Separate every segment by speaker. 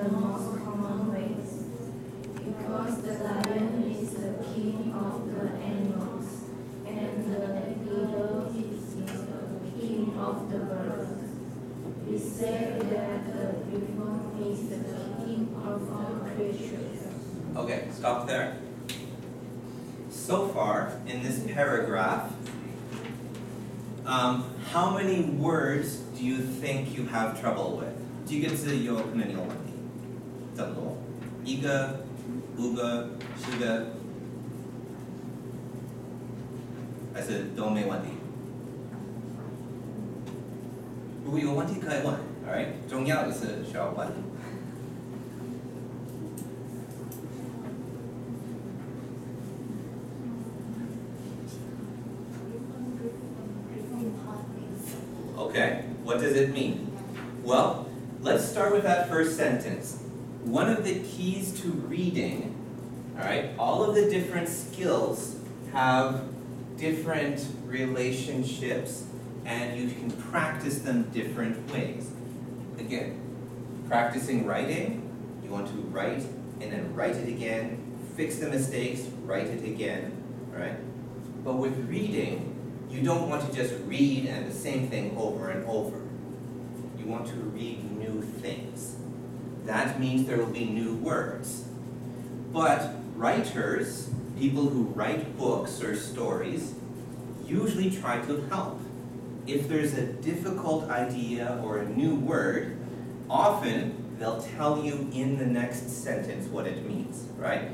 Speaker 1: the most common ways. Because the lion is the king of the animals, and the eagle is the king of the birds. We say that the griffin is the king of all creatures.
Speaker 2: Okay, stop there. So far in this paragraph, how many words do you think you have trouble with? 几个字有可能有问题？这么多？一个、五个、10个，还是都没问题？如果有问题可以问 ，alright， 重要的是需要问。Okay, what does it mean? Well, let's start with that first sentence. One of the keys to reading, all of the different skills have different relationships and you can practice them different ways. Again, practicing writing, you want to write and then write it again, fix the mistakes, write it again, But with reading, you don't want to just read and the same thing over and over. You want to read new things. That means there will be new words. But writers, people who write books or stories, usually try to help. If there's a difficult idea or a new word, often they'll tell you in the next sentence what it means, right?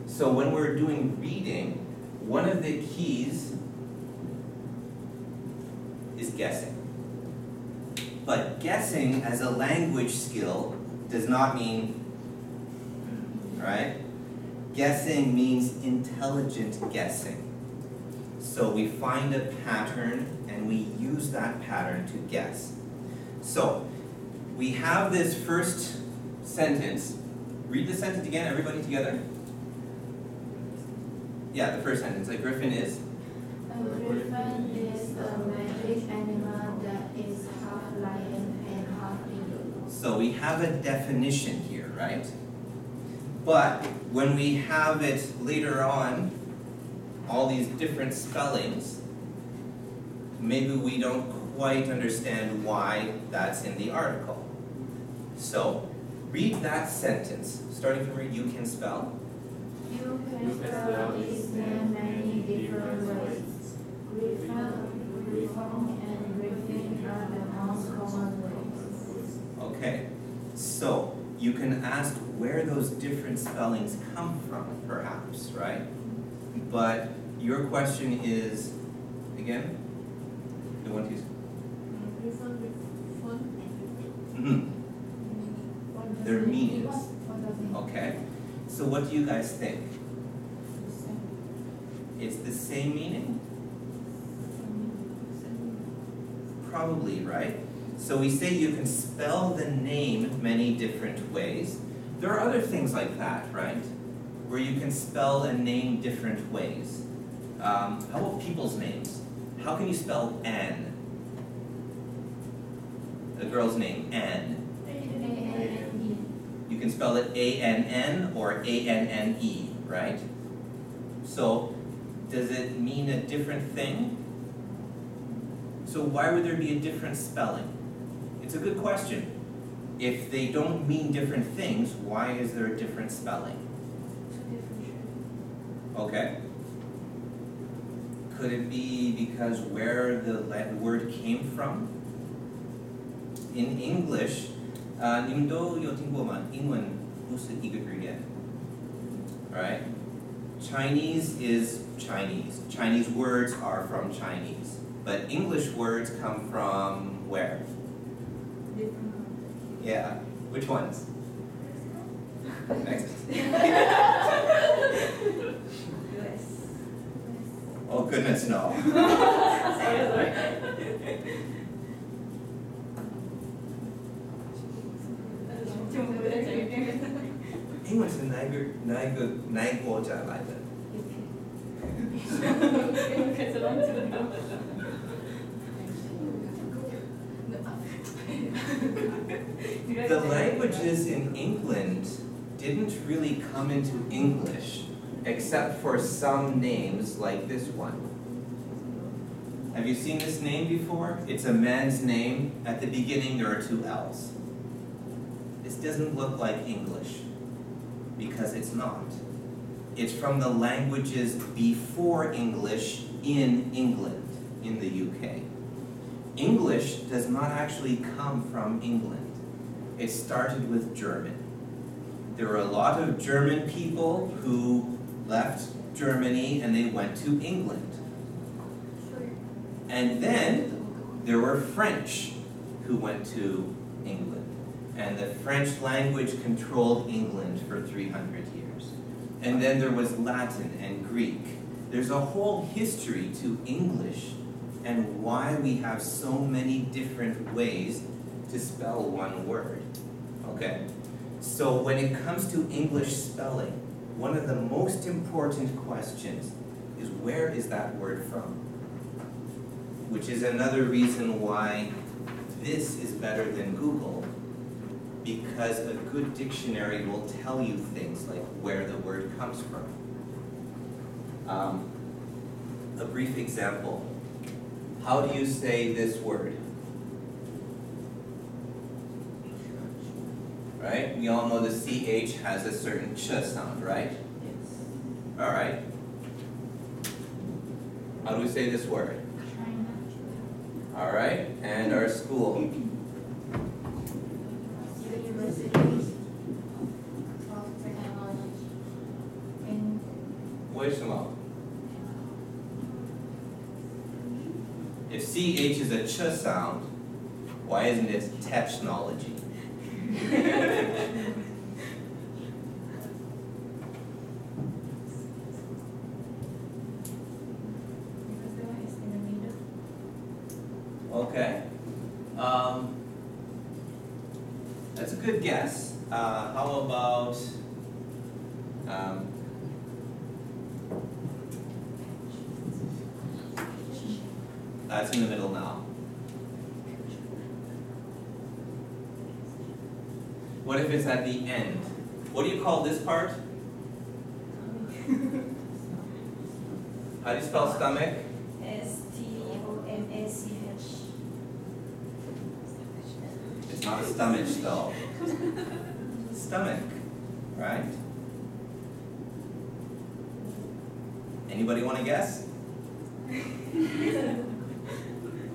Speaker 2: So when we're doing reading, one of the keys is guessing. But guessing as a language skill does not mean, Guessing means intelligent guessing. So we find a pattern and we use that pattern to guess. So we have this first sentence. Read the sentence again, everybody together. Yeah, the first sentence. A griffin is?
Speaker 1: A griffin is a magic animal that is half lion and half eagle.
Speaker 2: So we have a definition here, right? But when we have it later on, all these different spellings, maybe we don't quite understand why that's in the article. So read that sentence. Starting from where you can spell.
Speaker 1: You can spell this in many different ways. Griffin, and griffin are the most common ways.
Speaker 2: Okay, so you can ask where those different spellings come from, perhaps, right? But your question is, again, the one who's... Their meanings. Okay, so what do you guys think? It's the same meaning? Probably, right? So we say you can spell the name many different ways. There are other things like that, right? Where you can spell a name different ways. How about people's names? How can you spell Anne? A girl's name, Anne.
Speaker 1: A-N-N-E.
Speaker 2: You can spell it A-N-N or A-N-N-E, right? So, does it mean a different thing? So why would there be a different spelling? It's a good question. If they don't mean different things, why is there a different spelling? Okay. Could it be because where the word came from? In English, 你们都有听过吗？英文不是一个语言， right? Chinese is Chinese. Chinese words are from Chinese. But English words come from where? Yeah. Which ones? Next. Oh goodness, no. English 是哪一个国家来的？ The languages in England didn't really come into English except for some names like this one. Have you seen this name before? It's a man's name. At the beginning there are two L's. This doesn't look like English because it's not. It's from the languages before English in England, in the UK. English does not actually come from England. It started with German. There were a lot of German people who left Germany and they went to England. And then there were French who went to England. And the French language controlled England for 300 years. And then there was Latin and Greek. There's a whole history to English and why we have so many different ways to spell one word. Okay? So when it comes to English spelling, one of the most important questions is where is that word from? Which is another reason why this is better than Google, because a good dictionary will tell you things like where the word comes from. A brief example. How do you say this word? Right? We all know the CH has a certain ch sound, right?
Speaker 1: Yes.
Speaker 2: All right. How do we say this word?
Speaker 1: China.
Speaker 2: All right. And our school.
Speaker 1: University of Technology. In
Speaker 2: 为什么? If CH is a ch sound, why isn't it technology?
Speaker 1: because the one is in the middle.
Speaker 2: Okay. That's a good guess. How about that's in the middle now. What if it's at the end? What do you call this part? How do you spell stomach?
Speaker 1: STOMACH.
Speaker 2: It's not a stomach though. Stomach, right? Anybody want to guess?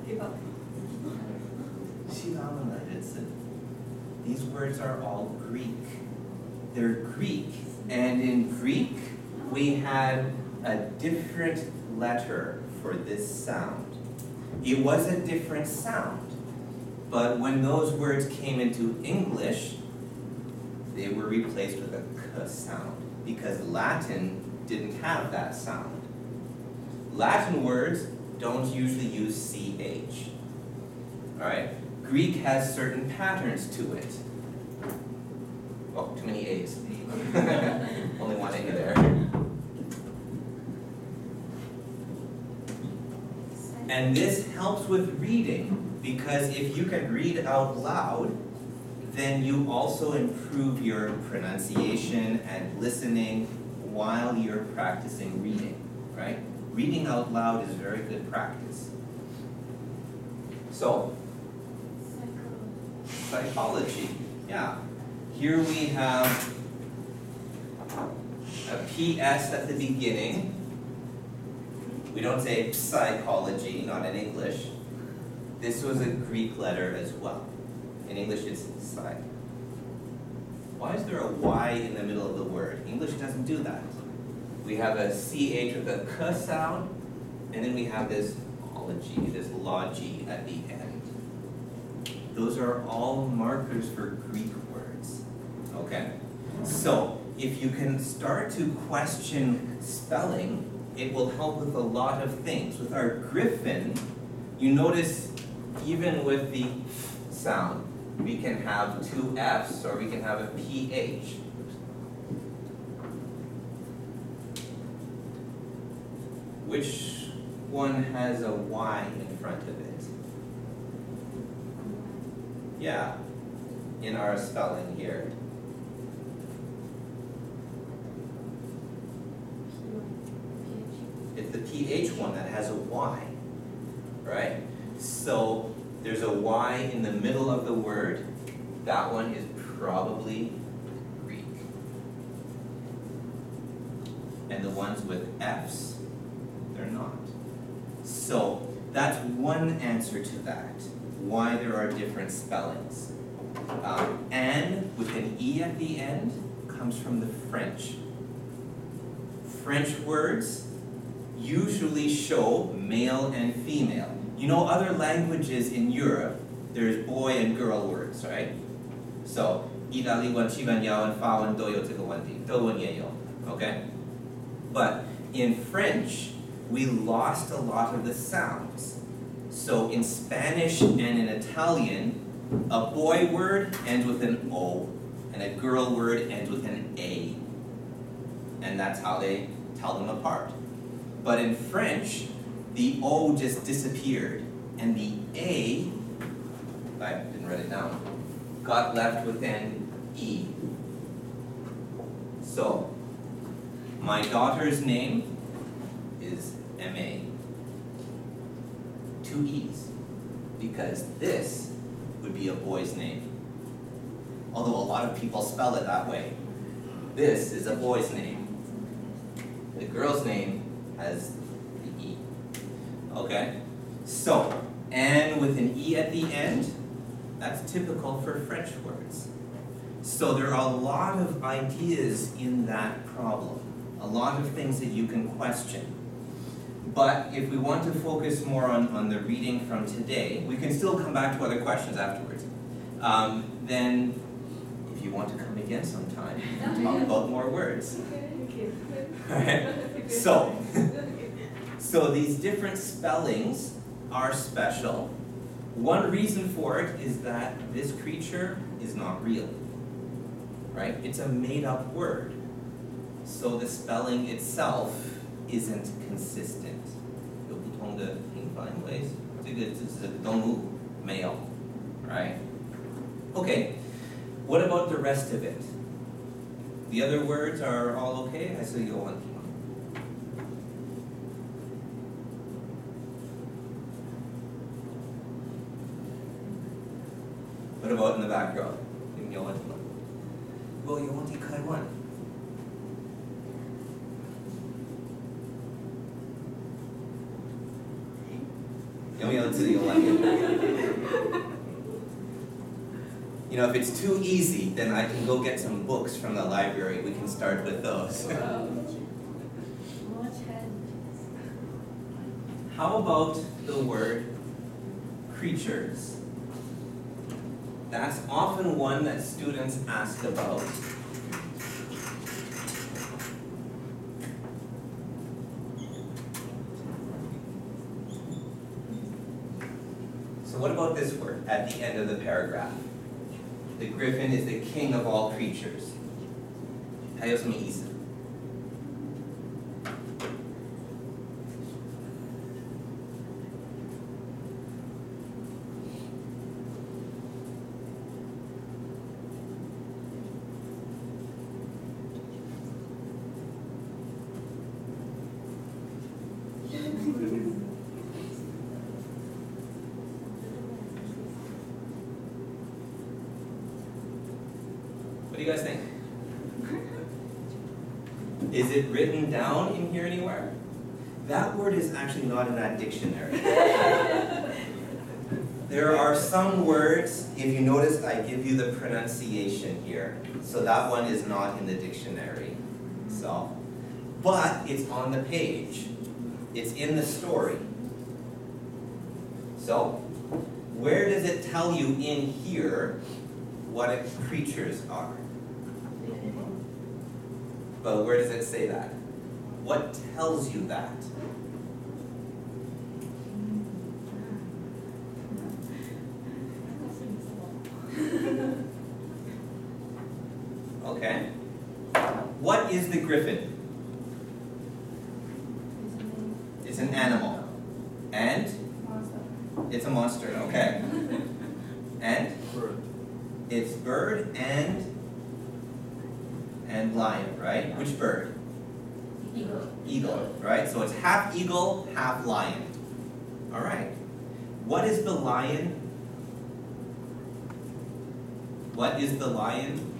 Speaker 1: Give up.
Speaker 2: These words are all Greek. They're Greek, and in Greek we had a different letter for this sound. It was a different sound, but when those words came into English, they were replaced with a k sound because Latin didn't have that sound. Latin words don't usually use ch. All right? Greek has certain patterns to it. Oh, too many A's. Only one A there. And this helps with reading, because if you can read out loud, then you also improve your pronunciation and listening while you're practicing reading, right? Reading out loud is very good practice. So, psychology, yeah. Here we have a PS at the beginning. We don't say psychology, not in English. This was a Greek letter as well. In English it's psy. Why is there a Y in the middle of the word? English doesn't do that. We have a CH with a K sound, and then we have this ology, this logy at the end. Those are all markers for Greek words, okay? So, if you can start to question spelling, it will help with a lot of things. With our griffin, you notice even with the sound, we can have two F's or we can have a PH. Which one has a Y in front of it? Yeah. in our spelling here? It's the PH one that has a Y, right? So there's a Y in the middle of the word. That one is probably Greek. And the ones with F's, they're not. So that's one answer to that, why there are different spellings. And with an E at the end comes from the French. French words usually show male and female. You know, other languages in Europe, there's boy and girl words, right? So, 意大利文、西班牙文、法文都有这个问题，德文也有, okay? But in French, we lost a lot of the sounds. So in Spanish and in Italian, a boy word ends with an O, and a girl word ends with an A. And that's how they tell them apart. But in French, the O just disappeared, and the A, I didn't write it down, got left with an E. So, my daughter's name is M.A. 2 E's, because this would be a boy's name. Although a lot of people spell it that way. This is a boy's name. The girl's name has the E. Okay? So, and with an E at the end, that's typical for French words. So there are a lot of ideas in that problem. A lot of things that you can question. But if we want to focus more on the reading from today, we can still come back to other questions afterwards. Then, if you want to come again sometime, talk about more words. Alright, so these different spellings are special. One reason for it is that this creature is not real, right? It's a made-up word. So the spelling itself isn't consistent. 有不同的拼法in ways. 这个是动物，没有, right? Okay, what about the rest of it? The other words are all okay? I see you want. What about in the back row? Well, you want to cut one. You know, if it's too easy, then I can go get some books from the library. We can start with those. How about the word creatures? That's often one that students ask about. So what about this word at the end of the paragraph? The griffin is the king of all creatures. 它有什么意思? What do you guys think? Is it written down in here anywhere? That word is actually not in that dictionary. There are some words, if you notice, I give you the pronunciation here. So that one is not in the dictionary. So, but it's on the page. It's in the story. So, where does it tell you in here what creatures are? But where does it say that? What tells you that? Okay. What is the griffin? It's an animal. And?
Speaker 1: Monster.
Speaker 2: It's a monster, okay. And?
Speaker 3: Bird.
Speaker 2: It's bird and lion, right? Which bird?
Speaker 1: Eagle.
Speaker 2: Eagle, right? So it's half eagle, half lion. All right. What is the lion? What is the lion?